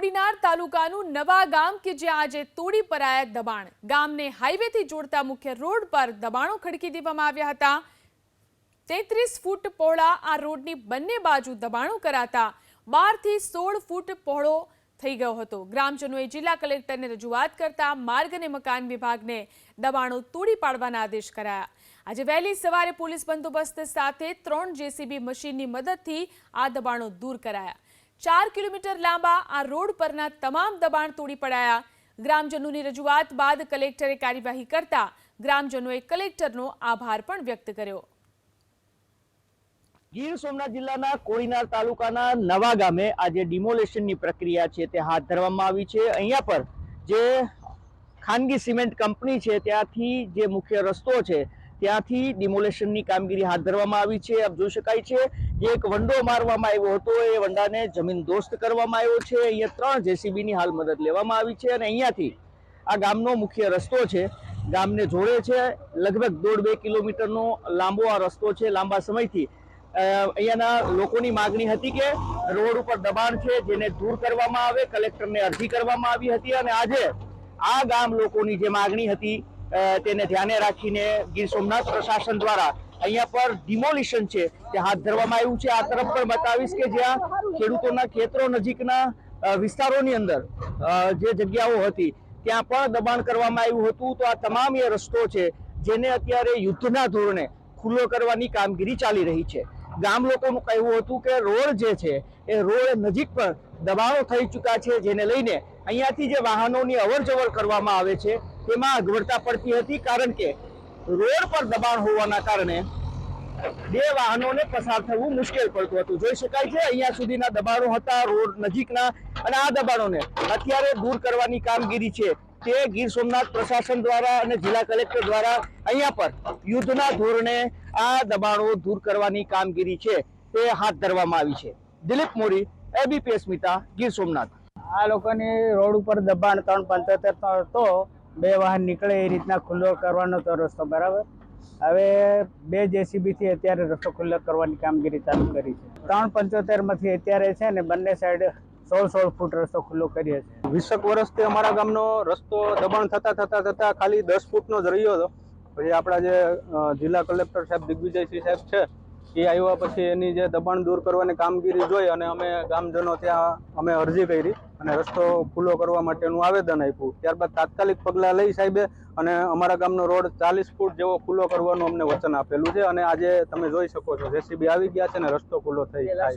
કોડીનાર તાલુકાનું નવા ગામ કે જ્યાં આજે તોડી પરાયા દબાણ ગામને હાઈવેથી જોડતા મુખ્ય રોડ પર દબાણો ખડકી દેવામાં આવ્યા હતા। 33 ફૂટ પહોળા આ રોડની બંને બાજુ દબાણો કરાતા 12 થી 16 ફૂટ પહોળો થઈ ગયો હતો। ગ્રામજનોએ જિલ્લા કલેક્ટરને રજૂઆત કરતા માર્ગ અને મકાન વિભાગને દબાણો તોડી પાડવાના આદેશ કરાયા। આજે વહેલી સવારે પોલીસ બંદોબસ્ત સાથે 3 જેસીબી મશીનની મદદથી આ દબાણો દૂર કરાયા। 4 કિલોમીટર લાંબા આ રોડ પરના તમામ દબાણ તોડી પડાયા। ગ્રામજનોની રજૂઆત બાદ કલેક્ટરે કાર્યવાહી કરતા ગ્રામજનોએ કલેક્ટરનો આભાર પણ વ્યક્ત કર્યો। ગીર સોમનાથ જિલ્લાના કોડીનાર તાલુકાના નવા ગામે આજે ડિમોલેશનની પ્રક્રિયા છે તે હાથ ધરવામાં આવી છે। અહીંયા પર જે ખાનગી સિમેન્ટ કંપની છે ત્યાંથી જે મુખ્ય રસ્તો છે ત્યાંથી ડિમોલેશનની કામગીરી હાથ ધરવામાં આવી છે। આપ જોઈ શકાય છે જે એક વંડો મારવામાં આવ્યો હતો એ વંડાને જમીન દોસ્ત કરવામાં આવ્યો છે। અહીંયા 3 જેસીબીની હાલ મદદ લેવામાં આવી છે અને અહીંયાથી આ ગામનો મુખ્ય રસ્તો છે ગામને જોડે છે। લગભગ 1.5-2 કિલોમીટરનો લાંબો આ રસ્તો છે। લાંબા સમયથી અહીંયાના લોકોની માગણી હતી કે રોડ ઉપર દબાણ છે જેને દૂર કરવામાં આવે। કલેક્ટરને અરજી કરવામાં આવી હતી અને આજે આ ગામ લોકોની જે માગણી હતી તેને ધ્યાને રાખીને ગીર સોમનાથ પ્રશાસન દ્વારા અહીંયા પર ડિમોલિશન છે તે હાથ ધરવામાં આવ્યું છે। આ તરફ પણ બતાવીશ કે જ્યાં ખેડૂતોના ખેતરો નજીકના વિસ્તારોની અંદર જે જગ્યાઓ હતી ત્યાં પણ દબાણ કરવામાં આવ્યું હતું। તો આ તમામ એ રસ્તો છે જેને અત્યારે યુદ્ધના ધોરણે ખુલ્લો કરવાની કામગીરી ચાલી રહી છે। ગામ લોકોનું કહેવું હતું કે રોડ જે છે એ રોડ નજીક પર દબાણો થઈ ચૂક્યા છે જેને લઈને અહીંયાથી જે વાહનોની અવરજવર કરવામાં આવે છે તેમાં અગવડતા પડતી હતી કારણ કે રોડ પર દબાણ હોવાના કારણે 2 વાહનોને પસાર થવું મુશ્કેલ પડતું હતું। જોઈ શકાય છે અહીંયા સુધીના દબાણો હતા રોડ નજીકના અને આ દબાણોને અત્યારે દૂર કરવાની કામગીરી છે તે ગીર સોમનાથ પ્રશાસન દ્વારા અને જિલ્લા કલેક્ટર દ્વારા અહીંયા પર યુદ્ધના ધોરણે આ દબાણો દૂર કરવાની કામગીરી છે તે હાથ ધરવામાં આવી છે। દિલીપ મોરી, એબીપી અસ્મિતા, ગીર સોમનાથ। આ લોકોની રોડ ઉપર દબાણ 375 તો 2 વાહન નીકળે એ રીતના ખુલ્લો કરવાનો તો રસ્તો બરાબર। હવે 2 જેસીબી થી અત્યારે રસ્તો ખુલ્લો કરવાની કામગીરી ચાલુ કરી છે। 375 માંથી અત્યારે છે ને બંને સાઈડ 16 ફૂટ રસ્તો ખુલ્લો કરીએ છીએ। 20 વર્ષથી અમારા ગામનો રસ્તો દબાણ થતા ખાલી 10 ફૂટનો જ રહ્યો હતો। પછી આપણા જે જિલ્લા કલેક્ટર સાહેબ દિગ્વિજયસિંહ સાહેબ છે એ આવ્યા પછી એની જે દબાણ દૂર કરવાની કામગીરી જોઈ અને અમે ગામજનો ત્યાં અમે અરજી કરી અને રસ્તો ખુલ્લો કરવા માટેનું આવેદન આપ્યું। ત્યારબાદ તાત્કાલિક પગલાં લઈ સાહેબે અને અમારા ગામનો રોડ 40 ફૂટ જેવો ખુલ્લો કરવાનું અમને વચન આપેલું છે અને આજે તમે જોઈ શકો છો જેસીબી આવી ગયા છે ને રસ્તો ખુલ્લો થઈ જાય।